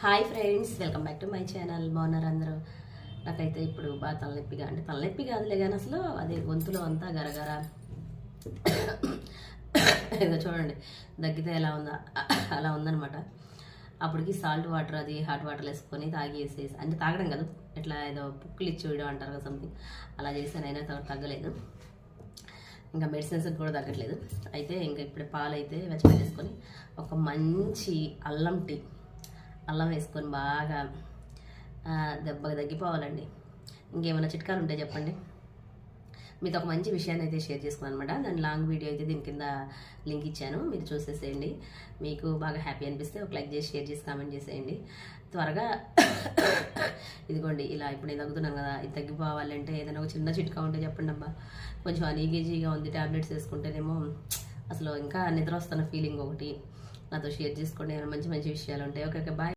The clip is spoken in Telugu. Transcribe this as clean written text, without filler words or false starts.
Hi friends, welcome back to my channel. బాగున్నారు అందరూ? నాకైతే ఇప్పుడు బాగా తలనొప్పిగా, అంటే తలనొప్పి కాదులే కానీ అసలు అదే గొంతులో అంతా గరగర ఏదో చూడండి, దగ్గితే ఎలా ఉందా అలా ఉందనమాట. అప్పటికి సాల్ట్ వాటర్, అది హాట్ వాటర్ వేసుకొని తాగేసేసి, అంటే తాగడం కాదు, ఇట్లా ఏదో పుక్కులు ఇచ్చి వేయడం అంటారు కదా, సంథింగ్ అలా చేశానైనా తగ్గలేదు. ఇంకా మెడిసిన్స్ కూడా తగ్గట్లేదు. అయితే ఇంకా ఇప్పుడే పాలు అయితే వెచ్చబెట్టేసుకొని ఒక మంచి అల్లం వేసుకొని బాగా దెబ్బగా తగ్గిపోవాలండి. ఇంకేమైనా చిట్కాలు ఉంటే చెప్పండి. మీతో ఒక మంచి విషయాన్ని అయితే షేర్ చేసుకున్నాను అనమాట. దాని లాంగ్ వీడియో అయితే దీని కింద లింక్ ఇచ్చాను, మీరు చూసేసేయండి. మీకు బాగా హ్యాపీ అనిపిస్తే ఒక లైక్ చేసి, షేర్ చేసి, కామెంట్ చేసేయండి. త్వరగా ఇదిగోండి, ఇలా ఇప్పుడు నేను తగ్గుతున్నాను కదా, ఇది తగ్గిపోవాలంటే ఏదైనా ఒక చిన్న చిట్కా ఉంటే చెప్పండి అబ్బా. కొంచెం అనీగేజీగా ఉంది, ట్యాబ్లెట్స్ వేసుకుంటేనేమో అసలు ఇంకా నిద్ర వస్తున్న ఫీలింగ్ ఒకటి. నాతో షేర్ చేసుకోండి, ఏమైనా మంచి మంచి విషయాలు ఉంటాయి. Okay, bye.